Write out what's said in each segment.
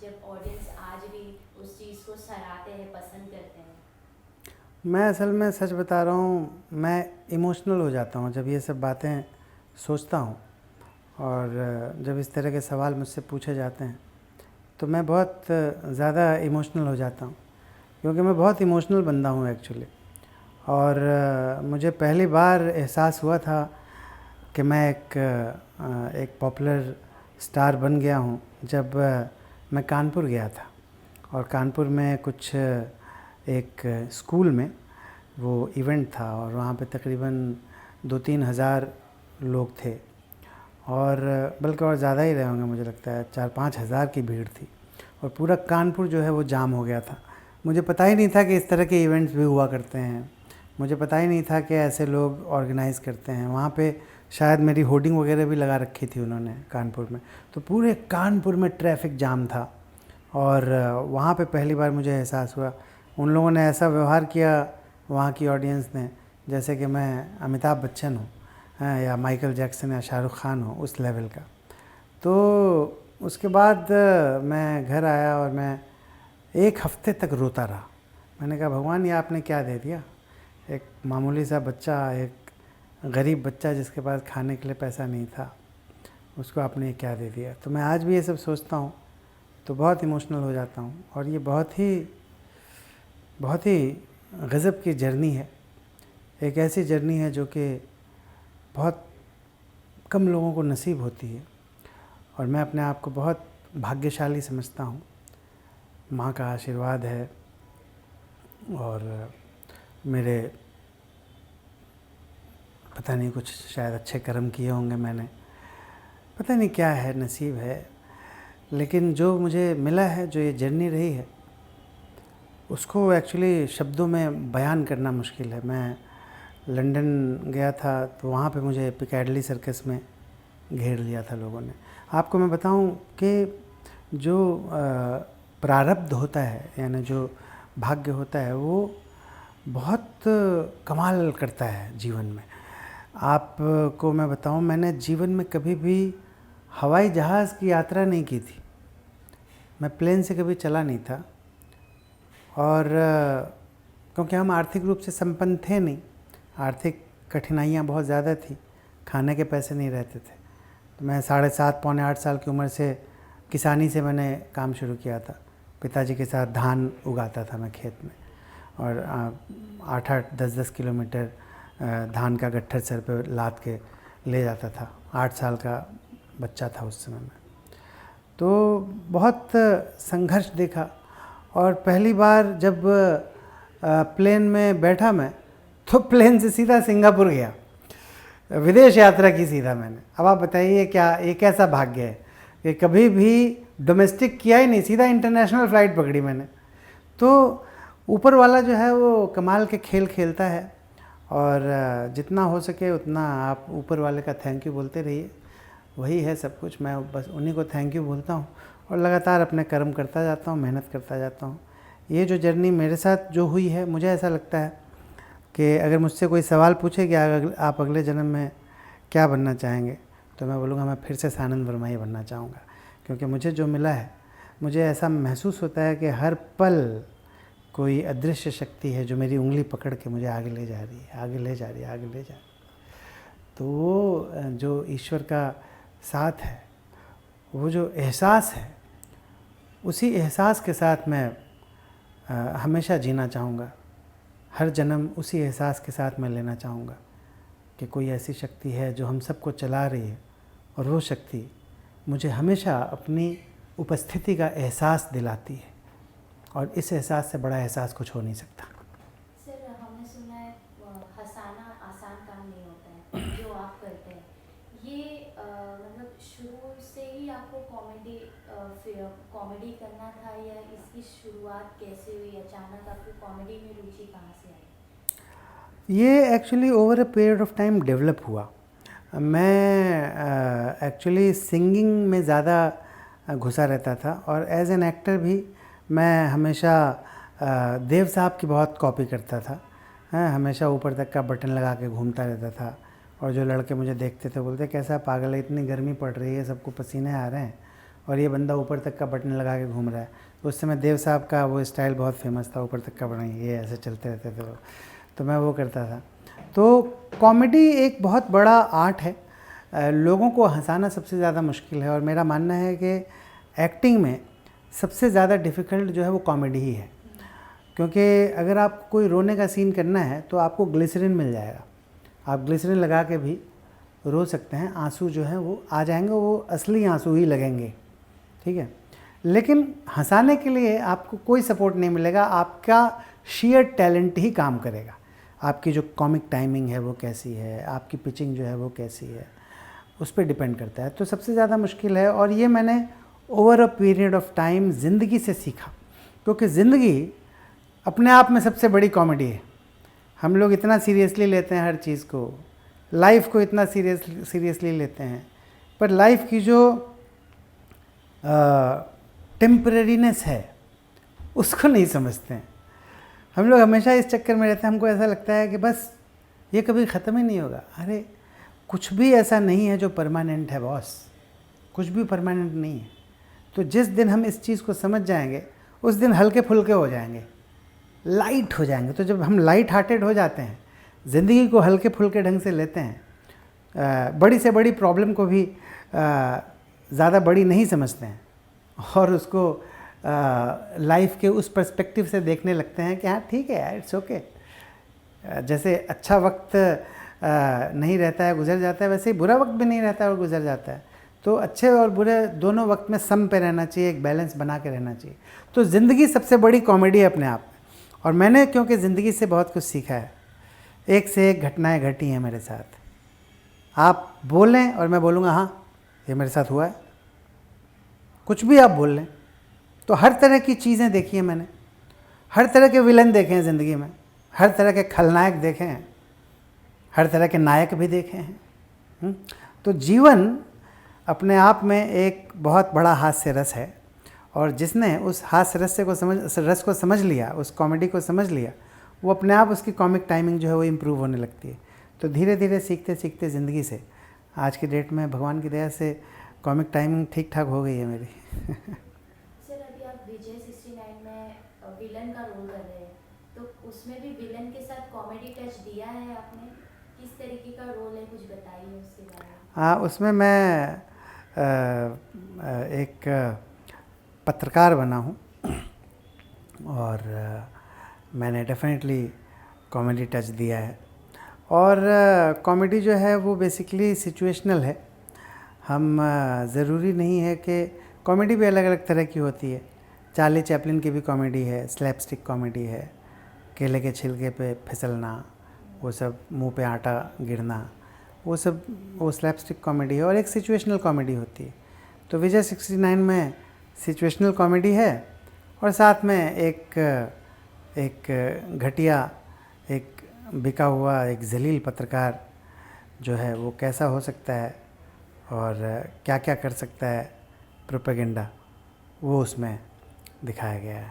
जब ऑडियंस आज भी उस चीज़ को सराहते हैं, पसंद करते हैं? मैं असल में सच बता रहा हूँ, मैं इमोशनल हो जाता हूँ जब ये सब बातें सोचता हूँ। और जब इस तरह के सवाल मुझसे पूछे जाते हैं तो मैं बहुत ज़्यादा इमोशनल हो जाता हूँ, क्योंकि मैं बहुत इमोशनल बंदा हूँ एक्चुअली। और मुझे पहली बार एहसास हुआ था कि मैं एक पॉपुलर स्टार बन गया हूँ जब मैं कानपुर गया था। और कानपुर में कुछ एक स्कूल में वो इवेंट था और वहाँ पे तकरीबन 2-3 हज़ार लोग थे। और बल्कि और ज़्यादा ही रहे होंगे, मुझे लगता है 4-5 हज़ार की भीड़ थी। और पूरा कानपुर जो है वो जाम हो गया था। मुझे पता ही नहीं था कि इस तरह के इवेंट्स भी हुआ करते हैं। मुझे पता ही नहीं था कि ऐसे लोग ऑर्गेनाइज़ करते हैं। वहाँ पे शायद मेरी होर्डिंग वगैरह भी लगा रखी थी उन्होंने कानपुर में। तो पूरे कानपुर में ट्रैफिक जाम था। और वहाँ पे पहली बार मुझे एहसास हुआ, उन लोगों ने ऐसा व्यवहार किया वहाँ की ऑडियंस ने जैसे कि मैं अमिताभ बच्चन हूँ, हाँ, या माइकल जैक्सन या शाहरुख खान हो, उस लेवल का। तो उसके बाद मैं घर आया और मैं 1 हफ्ते तक रोता रहा। मैंने कहा भगवान, ये आपने क्या दे दिया। एक मामूली सा बच्चा, एक गरीब बच्चा जिसके पास खाने के लिए पैसा नहीं था, उसको आपने ये क्या दे दिया। तो मैं आज भी ये सब सोचता हूँ तो बहुत इमोशनल हो जाता हूँ। और ये बहुत ही गज़ब की जर्नी है। एक ऐसी जर्नी है जो कि बहुत कम लोगों को नसीब होती है। और मैं अपने आप को बहुत भाग्यशाली समझता हूँ। माँ का आशीर्वाद है और मेरे पता नहीं कुछ शायद अच्छे कर्म किए होंगे मैंने, पता नहीं क्या है, नसीब है। लेकिन जो मुझे मिला है, जो ये जर्नी रही है, उसको एक्चुअली शब्दों में बयान करना मुश्किल है। मैं लंदन गया था तो वहाँ पे मुझे पिकैडली सर्कस में घेर लिया था लोगों ने। आपको मैं बताऊं कि जो प्रारब्ध होता है, यानी जो भाग्य होता है, वो बहुत कमाल करता है जीवन में। आपको मैं बताऊं, मैंने जीवन में कभी भी हवाई जहाज़ की यात्रा नहीं की थी। मैं प्लेन से कभी चला नहीं था। और क्योंकि हम आर्थिक रूप से संपन्न थे नहीं, आर्थिक कठिनाइयाँ बहुत ज़्यादा थी, खाने के पैसे नहीं रहते थे। तो मैं 7.5 पौने 8 साल की उम्र से किसानी से मैंने काम शुरू किया था। पिताजी के साथ धान उगाता था मैं खेत में। और 8-8 10-10 किलोमीटर धान का गट्ठर सर पे लाद के ले जाता था। 8 साल का बच्चा था उस समय में। तो बहुत संघर्ष देखा। और पहली बार जब प्लेन में बैठा मैं, तो प्लेन से सीधा सिंगापुर गया, विदेश यात्रा की सीधा मैंने। अब आप बताइए क्या ये कैसा भाग्य है कि कभी भी डोमेस्टिक किया ही नहीं, सीधा इंटरनेशनल फ़्लाइट पकड़ी मैंने। तो ऊपर वाला जो है वो कमाल के खेल खेलता है। और जितना हो सके उतना आप ऊपर वाले का थैंक यू बोलते रहिए। वही है सब कुछ। मैं बस उन्हीं को थैंक यू बोलता हूँ और लगातार अपने कर्म करता जाता हूँ, मेहनत करता जाता हूँ। ये जो जर्नी मेरे साथ जो हुई है, मुझे ऐसा लगता है कि अगर मुझसे कोई सवाल पूछे कि आप अगले जन्म में क्या बनना चाहेंगे, तो मैं बोलूँगा मैं फिर से सानंद वर्मा ही बनना चाहूँगा। क्योंकि मुझे जो मिला है, मुझे ऐसा महसूस होता है कि हर पल कोई अदृश्य शक्ति है जो मेरी उंगली पकड़ के मुझे आगे ले जा रही है, आगे ले जा रही है, आगे ले जा रही है। तो वो जो ईश्वर का साथ है, वो जो एहसास है, उसी एहसास के साथ मैं हमेशा जीना चाहूँगा। हर जन्म उसी एहसास के साथ मैं लेना चाहूँगा कि कोई ऐसी शक्ति है जो हम सबको चला रही है, और वो शक्ति मुझे हमेशा अपनी उपस्थिति का एहसास दिलाती है। और इस एहसास से बड़ा एहसास कुछ हो नहीं सकता। सर, हमने सुना है हंसाना आसान काम नहीं होता है जो आप करते हैं। ये मतलब शुरू से ही आपको कॉमेडी करना था, या इसकी शुरुआत कैसे हुई? अचानक आपको कॉमेडी में रुचि कहाँ से आई? ये actually over a period of time develop हुआ। मैं एक्चुअली सिंगिंग में ज़्यादा घुसा रहता था। और एज एन एक्टर भी मैं हमेशा देव साहब की बहुत कॉपी करता था। हमेशा ऊपर तक का बटन लगा के घूमता रहता था। और जो लड़के मुझे देखते थे बोलते कैसा पागल है, इतनी गर्मी पड़ रही है, सबको पसीने आ रहे हैं और ये बंदा ऊपर तक का बटन लगा के घूम रहा है। उस समय देव साहब का वो स्टाइल बहुत फेमस था, ऊपर तक का बटन ये ऐसे चलते रहते थे वो, तो मैं वो करता था। तो कॉमेडी एक बहुत बड़ा आर्ट है, लोगों को हंसाना सबसे ज़्यादा मुश्किल है, और मेरा मानना है कि एक्टिंग में सबसे ज़्यादा डिफ़िकल्ट जो है वो कॉमेडी ही है। क्योंकि अगर आपको कोई रोने का सीन करना है तो आपको ग्लिसरीन मिल जाएगा, आप ग्लिसरीन लगा के भी रो सकते हैं, आंसू जो है वो आ जाएंगे, वो असली आंसू ही लगेंगे, ठीक है। लेकिन हंसाने के लिए आपको कोई सपोर्ट नहीं मिलेगा, आपका शेयर टैलेंट ही काम करेगा। आपकी जो कॉमिक टाइमिंग है वो कैसी है, आपकी पिचिंग जो है वो कैसी है, उस पर डिपेंड करता है। तो सबसे ज़्यादा मुश्किल है, और ये मैंने over a period of time ज़िंदगी से सीखा, क्योंकि ज़िंदगी अपने आप में सबसे बड़ी कॉमेडी है। हम लोग इतना सीरियसली लेते हैं हर चीज़ को, लाइफ को इतना सीरियसली लेते हैं, पर लाइफ की जो टेम्परेरीनेस है उसको नहीं समझते हैं। हम लोग हमेशा इस चक्कर में रहते हैं, हमको ऐसा लगता है कि बस ये कभी ख़त्म ही नहीं होगा। अरे कुछ भी ऐसा नहीं है जो परमानेंट है बॉस, कुछ भी परमानेंट नहीं है। तो जिस दिन हम इस चीज़ को समझ जाएंगे उस दिन हल्के फुल्के हो जाएंगे, लाइट हो जाएंगे। तो जब हम लाइट हार्टेड हो जाते हैं, ज़िंदगी को हल्के फुल्के ढंग से लेते हैं, बड़ी से बड़ी प्रॉब्लम को भी ज़्यादा बड़ी नहीं समझते हैं, और उसको लाइफ के उस पर्सपेक्टिव से देखने लगते हैं कि हाँ ठीक है यार, इट्स ओके। जैसे अच्छा वक्त नहीं रहता है, गुजर जाता है, वैसे ही बुरा वक्त भी नहीं रहता है और गुजर जाता है। तो अच्छे और बुरे दोनों वक्त में सम पे रहना चाहिए, एक बैलेंस बना के रहना चाहिए। तो ज़िंदगी सबसे बड़ी कॉमेडी है अपने आप में, और मैंने क्योंकि ज़िंदगी से बहुत कुछ सीखा है, एक से एक घटनाएं घटी हैं मेरे साथ। आप बोलें और मैं बोलूँगा हाँ ये मेरे साथ हुआ है, कुछ भी आप बोल लें। तो हर तरह की चीज़ें देखी हैं मैंने, हर तरह के विलन देखे हैं ज़िंदगी में, हर तरह के खलनायक देखे हैं, हर तरह के नायक भी देखे हैं। तो जीवन अपने आप में एक बहुत बड़ा हास्य रस है, और जिसने उस हास्य रस को समझ लिया, उस कॉमेडी को समझ लिया, वो अपने आप उसकी कॉमिक टाइमिंग जो है वो इम्प्रूव होने लगती है। तो धीरे धीरे सीखते सीखते ज़िंदगी से आज की डेट में भगवान की दया से कॉमिक टाइमिंग ठीक ठाक हो गई है मेरी। सर अभी आप विजय 69 में विलन का रोल कर रहे हैं, तो उसमें भी विलन के साथ कॉमेडी टच दिया है आपने? किस तरीके का रोल है, कुछ बताइए उसके बारे में। हाँ, उसमें मैं एक पत्रकार बना हूँ, और मैंने डेफिनेटली कॉमेडी टच दिया है। और कॉमेडी जो है वो बेसिकली सिचुएशनल है। हम ज़रूरी नहीं है कि कॉमेडी भी अलग अलग तरह की होती है। चार्ली चैपलिन की भी कॉमेडी है, स्लैपस्टिक कॉमेडी है, केले के छिलके पे फिसलना, वो सब, मुंह पे आटा गिरना, वो सब वो स्लैपस्टिक कॉमेडी है। और एक सिचुएशनल कॉमेडी होती है। तो विजय 69 में सिचुएशनल कॉमेडी है, और साथ में एक घटिया, एक बिका हुआ, एक जलील पत्रकार जो है वो कैसा हो सकता है और क्या क्या कर सकता है, प्रोपेगेंडा, वो उसमें दिखाया गया है।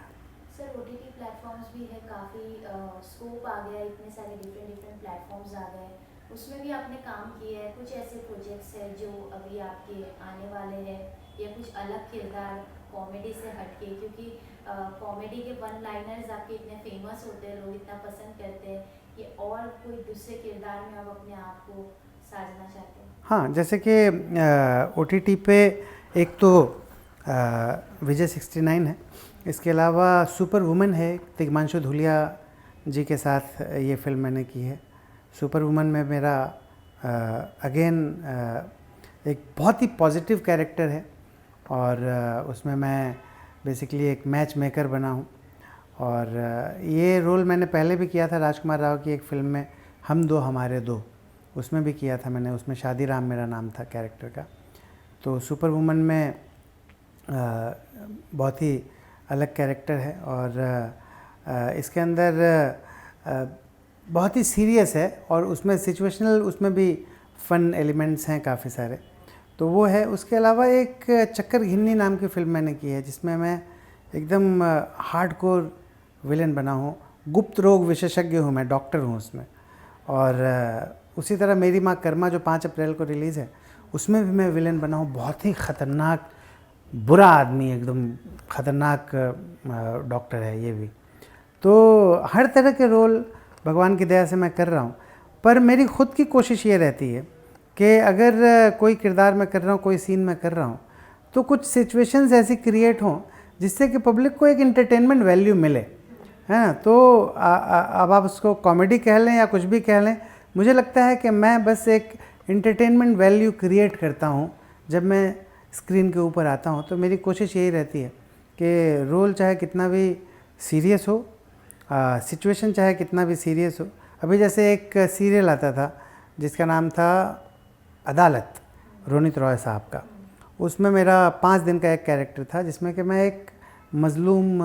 सर ओटीटी प्लेटफॉर्म्स भी है, काफ़ी स्कोप आ गया, इतने सारे डिफरेंट प्लेटफॉर्म्स आ गए, उसमें भी आपने काम किया है। कुछ ऐसे प्रोजेक्ट्स हैं जो अभी आपके आने वाले हैं, या कुछ अलग किरदार कॉमेडी से हटके? क्योंकि कॉमेडी के वन लाइनर्स आपके इतने फेमस होते हैं, लोग इतना पसंद करते हैं, कि और कोई दूसरे किरदार में आप अपने आप को साजना चाहते हैं? हाँ, जैसे कि ओटीटी पे एक तो विजय 69 है, इसके अलावा सुपर वुमन है, तिग्मांशु धूलिया जी के साथ ये फिल्म मैंने की है। सुपर वुमन में मेरा अगेन एक बहुत ही पॉजिटिव कैरेक्टर है, और उसमें मैं बेसिकली एक मैच मेकर बना हूँ। और ये रोल मैंने पहले भी किया था राजकुमार राव की एक फ़िल्म में, हम दो हमारे दो, उसमें भी किया था मैंने। उसमें शादी राम मेरा नाम था कैरेक्टर का। तो सुपर वुमन में बहुत ही अलग कैरेक्टर है, और इसके अंदर बहुत ही सीरियस है, और उसमें सिचुएशनल, उसमें भी फ़न एलिमेंट्स हैं काफ़ी सारे, तो वो है। उसके अलावा एक चक्कर घिन्नी नाम की फ़िल्म मैंने की है, जिसमें मैं एकदम हार्डकोर विलेन बना हूँ। गुप्त रोग विशेषज्ञ हूँ मैं, डॉक्टर हूँ उसमें। और उसी तरह मेरी माँ कर्मा जो 5 अप्रैल को रिलीज़ है, उसमें भी मैं विलेन बना हूँ। बहुत ही ख़तरनाक बुरा आदमी, एकदम ख़तरनाक डॉक्टर है ये भी। तो हर तरह के रोल भगवान की दया से मैं कर रहा हूँ, पर मेरी खुद की कोशिश ये रहती है कि अगर कोई किरदार मैं कर रहा हूँ, कोई सीन मैं कर रहा हूँ, तो कुछ सिचुएशंस ऐसी क्रिएट हों जिससे कि पब्लिक को एक एंटरटेनमेंट वैल्यू मिले, है ना। तो अब आप उसको कॉमेडी कह लें या कुछ भी कह लें, मुझे लगता है कि मैं बस एक एंटरटेनमेंट वैल्यू क्रिएट करता हूँ जब मैं स्क्रीन के ऊपर आता हूँ। तो मेरी कोशिश यही रहती है कि रोल चाहे कितना भी सीरियस हो, सिचुएशन चाहे कितना भी सीरियस हो। अभी जैसे एक सीरियल आता था जिसका नाम था अदालत, रोनित रॉय साहब का, उसमें मेरा 5 दिन का एक कैरेक्टर था जिसमें कि मैं एक मज़लूम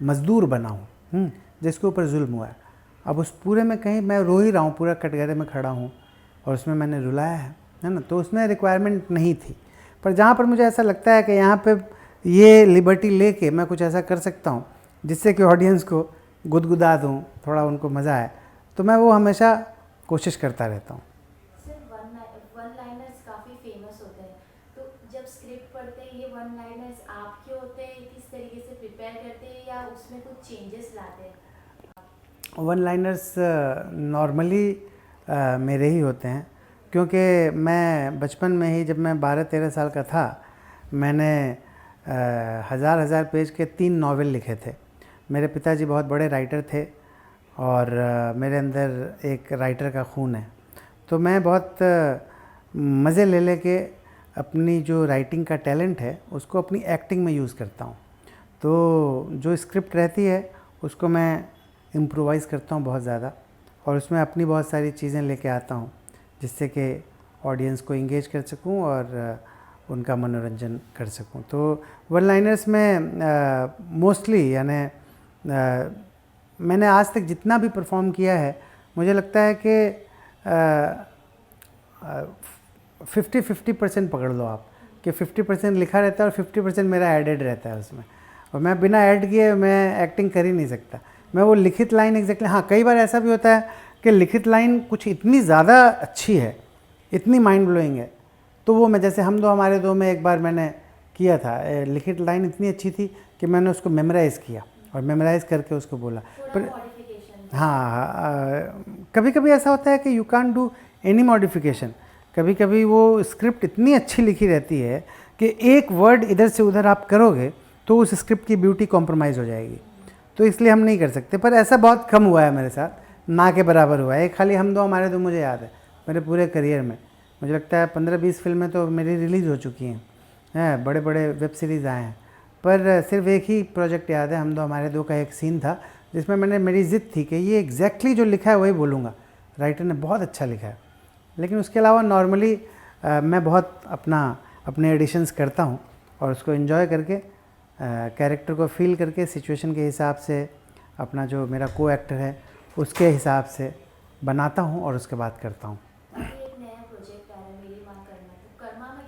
मज़दूर बना हूँ, जिसके ऊपर जुल्म हुआ है। अब उस पूरे में कहीं मैं रो ही रहा हूँ, पूरा कटघरे में खड़ा हूँ और उसमें मैंने रुलाया है ना। तो उसमें रिक्वायरमेंट नहीं थी, पर जहाँ पर मुझे ऐसा लगता है कि यहाँ पे ये लिबर्टी लेके मैं कुछ ऐसा कर सकता हूँ जिससे कि ऑडियंस को गुदगुदा दूँ, थोड़ा उनको मज़ा आए, तो मैं वो हमेशा कोशिश करता रहता हूँ। सर वन लाइनर्स काफ़ी फेमस होते हैं, तो जब स्क्रिप्ट पढ़ते हैं ये वन लाइनर्स आपके होते हैं, किस तरीके से प्रिपेयर करते हैं या उसमें कुछ चेंजेस लाते हैं? वन लाइनर्स नॉर्मली मेरे ही होते हैं, क्योंकि मैं बचपन में ही, जब मैं 12-13 साल का था, मैंने हज़ार पेज के 3 नॉवेल लिखे थे। मेरे पिताजी बहुत बड़े राइटर थे और मेरे अंदर एक राइटर का खून है, तो मैं बहुत मज़े ले लेके अपनी जो राइटिंग का टैलेंट है उसको अपनी एक्टिंग में यूज़ करता हूँ। तो जो स्क्रिप्ट रहती है उसको मैं इम्प्रोवाइज़ करता हूँ बहुत ज़्यादा, और उसमें अपनी बहुत सारी चीज़ें लेके आता हूँ जिससे कि ऑडियंस को इंगेज कर सकूँ और उनका मनोरंजन कर सकूँ। तो वन लाइनर्स में मोस्टली यानी मैंने आज तक जितना भी परफॉर्म किया है, मुझे लगता है कि 50-50% पकड़ लो आप, कि 50% लिखा रहता है और 50% मेरा एडेड रहता है उसमें, और मैं बिना ऐड किए मैं एक्टिंग कर ही नहीं सकता। मैं वो लिखित लाइन एग्जैक्टली, हाँ कई बार ऐसा भी होता है कि लिखित लाइन कुछ इतनी ज़्यादा अच्छी है, इतनी माइंड ब्लोइंग है, तो वो मैं, जैसे हम दो हमारे दो में एक बार मैंने किया था, लिखित लाइन इतनी अच्छी थी कि मैंने उसको मेमोराइज़ किया और मेमोराइज़ करके उसको बोला। पर हाँ, कभी कभी ऐसा होता है कि you can't do any modification. कभी कभी वो स्क्रिप्ट इतनी अच्छी लिखी रहती है कि एक वर्ड इधर से उधर आप करोगे तो उस स्क्रिप्ट की ब्यूटी कॉम्प्रोमाइज़ हो जाएगी, तो इसलिए हम नहीं कर सकते। पर ऐसा बहुत कम हुआ है मेरे साथ, ना के बराबर हुआ है। खाली हम दो हमारे दो मुझे याद है मेरे पूरे करियर में, मुझे लगता है 15-20 फिल्में तो मेरी रिलीज़ हो चुकी हैं, बड़े बड़े वेब सीरीज़ आए हैं, पर सिर्फ एक ही प्रोजेक्ट याद है, हम दो हमारे दो का एक सीन था जिसमें मेरी ज़िद थी कि ये एग्जैक्टली जो लिखा है वही बोलूँगा, राइटर ने बहुत अच्छा लिखा है। लेकिन उसके अलावा नॉर्मली मैं बहुत अपने एडिशंस करता हूँ और उसको एंजॉय करके, कैरेक्टर को फील करके, सिचुएशन के हिसाब से, अपना जो मेरा को एक्टर है उसके हिसाब से बनाता हूँ और उसके बाद करता हूँ। एक नया प्रोजेक्ट आ रहा है मेरी माँ कर्मा, तो कर्मा में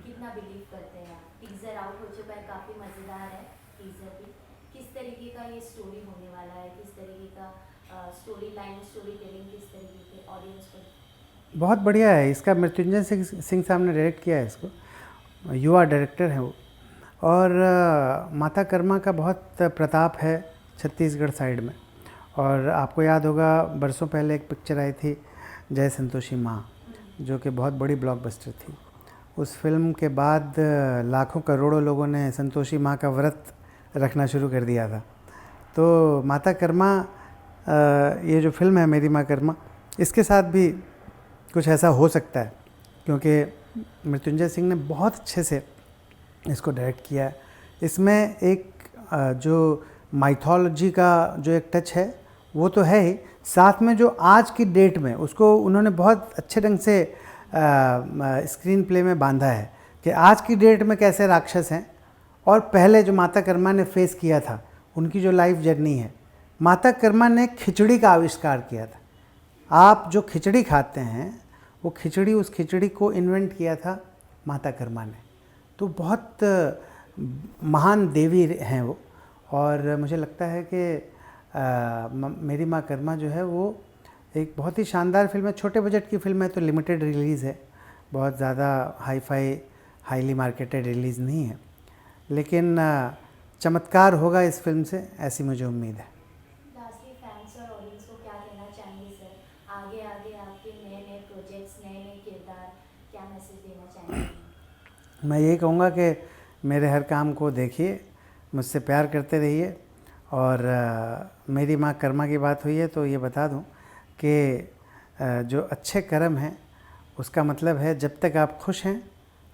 कितना बिलीव करते हैं आप? टीजर आउट हो चुका है, काफ़ी मज़ेदार है टीजर भी। किस तरीके का ये स्टोरी होने वाला है, किस तरीके का स्टोरी लाइन, स्टोरी टेलिंग, किस तरीके के ऑडियंस को? बहुत बढ़िया है इसका, मृत्युंजय सिंह साहब ने डायरेक्ट किया है इसको, युवा डायरेक्टर है वो। और माता कर्मा का बहुत प्रताप है छत्तीसगढ़ साइड में। और आपको याद होगा बरसों पहले एक पिक्चर आई थी जय संतोषी माँ, जो कि बहुत बड़ी ब्लॉकबस्टर थी। उस फिल्म के बाद लाखों करोड़ों लोगों ने संतोषी माँ का व्रत रखना शुरू कर दिया था। तो माता कर्मा, ये जो फिल्म है मेरी माँ कर्मा, इसके साथ भी कुछ ऐसा हो सकता है, क्योंकि मृत्युंजय सिंह ने बहुत अच्छे से इसको डायरेक्ट किया है। इसमें एक जो माइथोलॉजी का जो एक टच है वो तो है ही, साथ में जो आज की डेट में उसको उन्होंने बहुत अच्छे ढंग से स्क्रीन प्ले में बांधा है कि आज की डेट में कैसे राक्षस हैं और पहले जो माता कर्मा ने फेस किया था उनकी जो लाइफ जर्नी है। माता कर्मा ने खिचड़ी का आविष्कार किया था। आप जो खिचड़ी खाते हैं वो खिचड़ी, उस खिचड़ी को इन्वेंट किया था माता कर्मा ने। तो बहुत महान देवी हैं वो। और मुझे लगता है कि मेरी माँ कर्मा जो है वो एक बहुत ही शानदार फिल्म है। छोटे बजट की फिल्म है तो लिमिटेड रिलीज़ है, बहुत ज़्यादा hi fi highly marketed release नहीं है। लेकिन चमत्कार होगा इस फिल्म से, ऐसी मुझे उम्मीद है। लास्टली फैंस और ऑडियंस को क्या कहना चाहेंगे सर? आगे आगे आपके नए नए प्रोजेक्ट्स, नए नए किरदार, क्या मैसेज देना चाहेंगे? मैं यही कहूँगा कि मेरे हर काम को देखिए, मुझसे प्यार करते रहिए। और मेरी माँ कर्मा की बात हुई है तो ये बता दूँ कि जो अच्छे कर्म हैं उसका मतलब है जब तक आप खुश हैं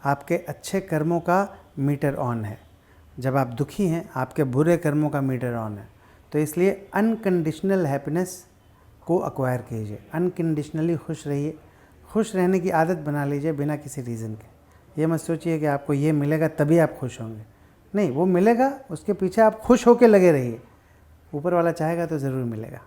आपके अच्छे कर्मों का मीटर ऑन है, जब आप दुखी हैं आपके बुरे कर्मों का मीटर ऑन है। तो इसलिए अनकंडीशनल हैप्पीनेस को अक्वायर कीजिए, अनकंडीशनली खुश रहिए, खुश रहने की आदत बना लीजिए बिना किसी रीज़न के। ये मत सोचिए कि आपको ये मिलेगा तभी आप खुश होंगे, नहीं, वो मिलेगा, उसके पीछे आप खुश होकर लगे रहिए, ऊपर वाला चाहेगा तो ज़रूर मिलेगा।